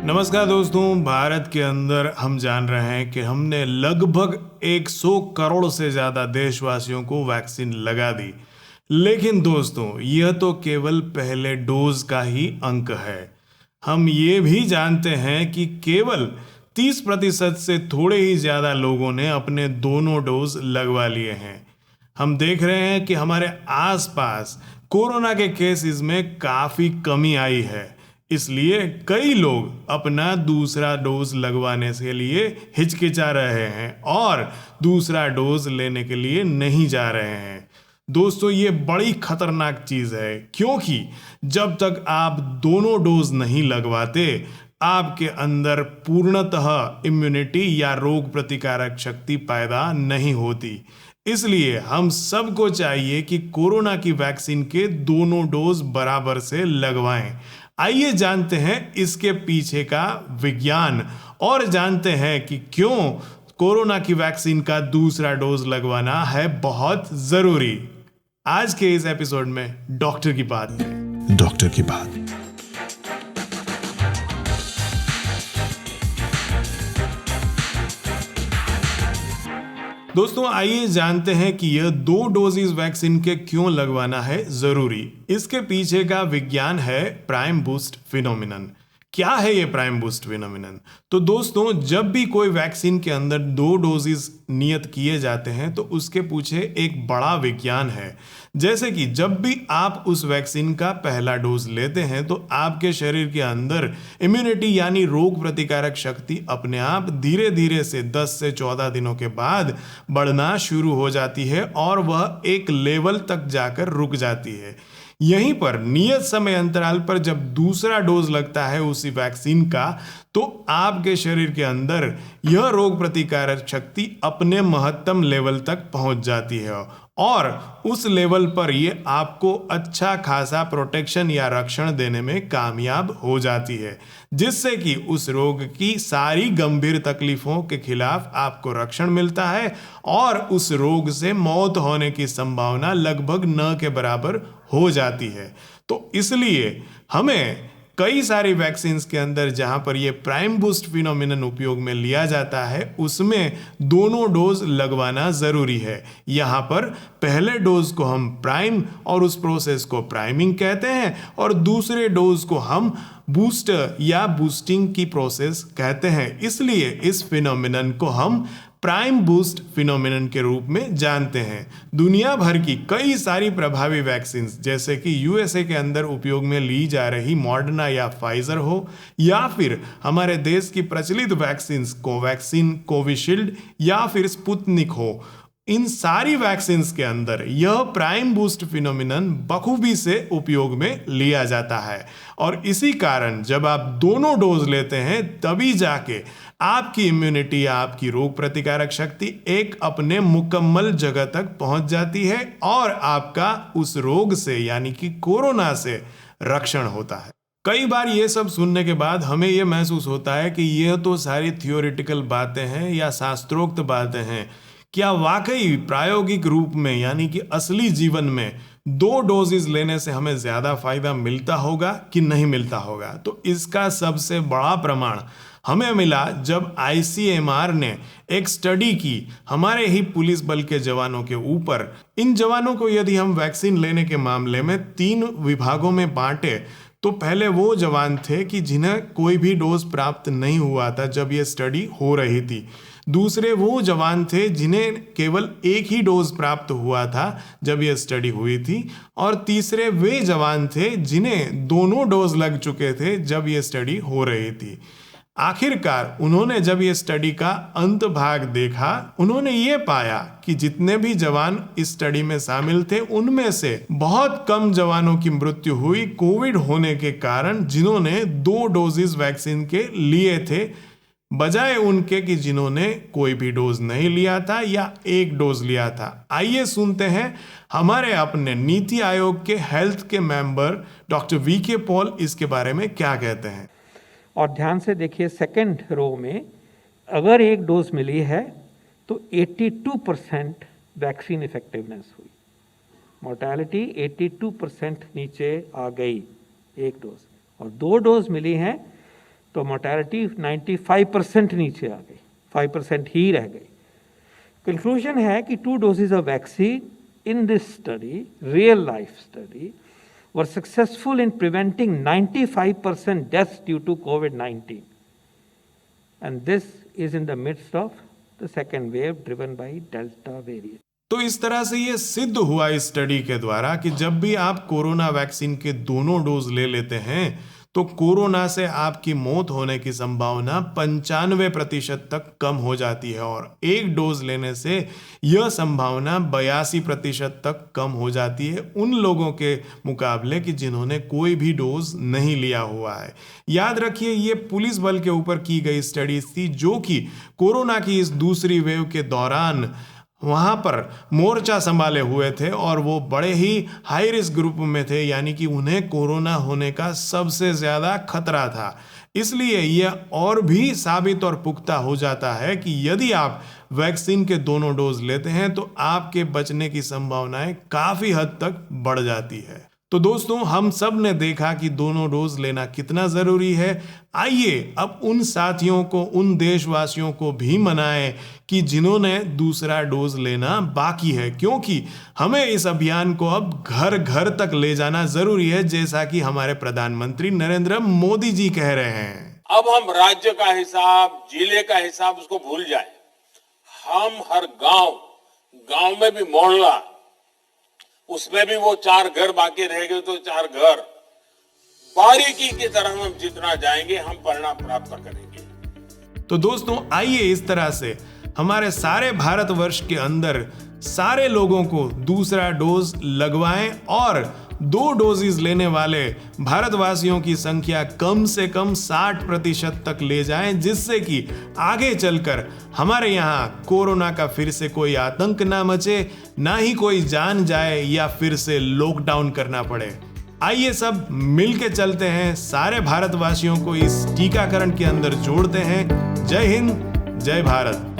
नमस्कार दोस्तों। भारत के अंदर हम जान रहे हैं कि हमने लगभग 100 करोड़ से ज़्यादा देशवासियों को वैक्सीन लगा दी। लेकिन दोस्तों, यह तो केवल पहले डोज का ही अंक है। हम ये भी जानते हैं कि केवल 30% से थोड़े ही ज़्यादा लोगों ने अपने दोनों डोज लगवा लिए हैं। हम देख रहे हैं कि हमारे आसपास कोरोना के केसेस में काफ़ी कमी आई है। इसलिए कई लोग अपना दूसरा डोज लगवाने के लिए हिचकिचा रहे हैं और दूसरा डोज लेने के लिए नहीं जा रहे हैं। दोस्तों, ये बड़ी खतरनाक चीज़ है, क्योंकि जब तक आप दोनों डोज नहीं लगवाते, आपके अंदर पूर्णतः इम्यूनिटी या रोग प्रतिकारक शक्ति पैदा नहीं होती। इसलिए हम सबको चाहिए कि कोरोना की वैक्सीन के दोनों डोज बराबर से लगवाएं। आइए जानते हैं इसके पीछे का विज्ञान और जानते हैं कि क्यों कोरोना की वैक्सीन का दूसरा डोज लगवाना है बहुत जरूरी। आज के इस एपिसोड में डॉक्टर की बात में। डॉक्टर की बात। दोस्तों, आइए जानते हैं कि यह 2 डोजेस वैक्सीन के क्यों लगवाना है जरूरी। इसके पीछे का विज्ञान है प्राइम बूस्ट फिनोमिनन। क्या है ये प्राइम बूस्ट फिनोमिनन? तो दोस्तों, जब भी कोई वैक्सीन के अंदर 2 डोजेस नियत किए जाते हैं तो उसके पीछे एक बड़ा विज्ञान है। जैसे कि जब भी आप उस वैक्सीन का पहला डोज लेते हैं तो आपके शरीर के अंदर इम्यूनिटी यानी रोग प्रतिकारक शक्ति अपने आप धीरे धीरे से 10 से 14 दिनों के बाद बढ़ना शुरू हो जाती है और वह एक लेवल तक जाकर रुक जाती है। यहीं पर नियत समय अंतराल पर जब दूसरा डोज लगता है उसी वैक्सीन का, तो आपके शरीर के अंदर यह रोग प्रतिकारक शक्ति अपने महत्तम लेवल तक पहुंच जाती है और उस लेवल पर ये आपको अच्छा खासा प्रोटेक्शन या रक्षण देने में कामयाब हो जाती है, जिससे कि उस रोग की सारी गंभीर तकलीफों के खिलाफ आपको रक्षण मिलता है और उस रोग से मौत होने की संभावना लगभग न के बराबर हो जाती है। तो इसलिए हमें कई सारी वैक्सीन्स के अंदर जहां पर ये प्राइम बूस्ट फिनोमिनन उपयोग में लिया जाता है, उसमें दोनों डोज लगवाना जरूरी है। यहाँ पर पहले डोज को हम प्राइम और उस प्रोसेस को प्राइमिंग कहते हैं और दूसरे डोज को हम बूस्टर या बूस्टिंग की प्रोसेस कहते हैं। इसलिए इस फिनोमिनन को हम प्राइम बूस्ट फिनोमिनन के रूप में जानते हैं। दुनिया भर की कई सारी प्रभावी वैक्सीन, जैसे कि यूएसए के अंदर उपयोग में ली जा रही मॉडर्ना या फाइजर हो, या फिर हमारे देश की प्रचलित वैक्सीन कोवैक्सीन, कोविशील्ड या फिर स्पुतनिक हो, इन सारी वैक्सीन के अंदर यह प्राइम बूस्ट फिनोमिनन बखूबी से उपयोग में लिया जाता है। और इसी कारण जब आप दोनों डोज लेते हैं तभी जाके आपकी इम्यूनिटी या आपकी रोग प्रतिकारक शक्ति एक अपने मुकम्मल जगह तक पहुंच जाती है और आपका उस रोग से यानी कि कोरोना से रक्षण होता है। कई बार ये सब सुनने के बाद हमें ये महसूस होता है कि यह तो सारी थियोरिटिकल बातें हैं या शास्त्रोक्त बातें हैं। क्या वाकई प्रायोगिक रूप में यानी कि असली जीवन में 2 डोजेस लेने से हमें ज्यादा फायदा मिलता होगा कि नहीं मिलता होगा? तो इसका सबसे बड़ा प्रमाण हमें मिला जब आईसीएमआर ने एक स्टडी की हमारे ही पुलिस बल के जवानों के ऊपर। इन जवानों को यदि हम वैक्सीन लेने के मामले में 3 विभागों में बांटे, तो पहले वो जवान थे कि जिन्हें कोई भी डोज प्राप्त नहीं हुआ था जब ये स्टडी हो रही थी। दूसरे वो जवान थे जिन्हें केवल एक ही डोज प्राप्त हुआ था जब यह स्टडी हुई थी, और तीसरे वे जवान थे जिन्हें दोनों डोज लग चुके थे जब यह स्टडी हो रही थी। आखिरकार उन्होंने जब ये स्टडी का अंत भाग देखा, उन्होंने ये पाया कि जितने भी जवान इस स्टडी में शामिल थे उनमें से बहुत कम जवानों की मृत्यु हुई कोविड होने के कारण, जिन्होंने 2 डोजेस वैक्सीन के लिए थे, बजाय उनके कि जिन्होंने कोई भी डोज नहीं लिया था या एक डोज लिया था। आइए सुनते हैं हमारे अपने नीति आयोग के हेल्थ के मेंबर डॉक्टर वीके पॉल इसके बारे में क्या कहते हैं। और ध्यान से देखिए, सेकंड रो में अगर एक डोज मिली है तो 82% वैक्सीन इफेक्टिवनेस हुई, मोर्टेलिटी 82% नीचे आ गई एक डोज, और 2 डोज मिली हैं तो मोर्टेलिटी 95% नीचे आ गई, 5% ही रह गई। कंक्लूजन है कि 2 doses of vaccine in this study, real life study, were successful in preventing 95% deaths due to COVID-19. And this is in the midst of the second wave driven by Delta variant. तो इस तरह से ये सिद्ध हुआ इस study के द्वारा कि जब भी आप कोरोना वैक्सीन के दोनों डोज ले लेते हैं तो कोरोना से आपकी मौत होने की संभावना 95% तक कम हो जाती है और एक डोज लेने से यह संभावना 82% तक कम हो जाती है उन लोगों के मुकाबले कि जिन्होंने कोई भी डोज नहीं लिया हुआ है। याद रखिए ये पुलिस बल के ऊपर की गई स्टडी थी जो कि कोरोना की इस दूसरी वेव के दौरान वहाँ पर मोर्चा संभाले हुए थे और वो बड़े ही हाई रिस्क ग्रुप में थे, यानी कि उन्हें कोरोना होने का सबसे ज़्यादा खतरा था। इसलिए यह और भी साबित और पुख्ता हो जाता है कि यदि आप वैक्सीन के दोनों डोज लेते हैं तो आपके बचने की संभावनाएं काफ़ी हद तक बढ़ जाती है। तो दोस्तों हम सब ने देखा कि दोनों डोज लेना कितना ज़रूरी है। आइए अब उन साथियों को, उन देशवासियों को भी मनाएं कि जिन्होंने दूसरा डोज लेना बाकी है, क्योंकि हमें इस अभियान को अब घर घर तक ले जाना ज़रूरी है, जैसा कि हमारे प्रधानमंत्री नरेंद्र मोदी जी कह रहे हैं। अब हम राज्य का हिसाब, जिले का हिसाब उसको भूल जाए। हम हर गांव में भी मोहल्ला, उसमें भी वो 4 घर बाकी रह गए तो 4 घर, बारीकी की तरह हम जितना जाएंगे हम परिणाम प्राप्त करेंगे। तो दोस्तों आइए इस तरह से हमारे सारे भारतवर्ष के अंदर सारे लोगों को दूसरा डोज लगवाएं और 2 डोजेस लेने वाले भारतवासियों की संख्या कम से कम 60% तक ले जाएं, जिससे कि आगे चलकर हमारे यहाँ कोरोना का फिर से कोई आतंक ना मचे, ना ही कोई जान जाए या फिर से लॉकडाउन करना पड़े। आइए सब मिलके चलते हैं, सारे भारतवासियों को इस टीकाकरण के अंदर जोड़ते हैं। जय हिंद, जय भारत।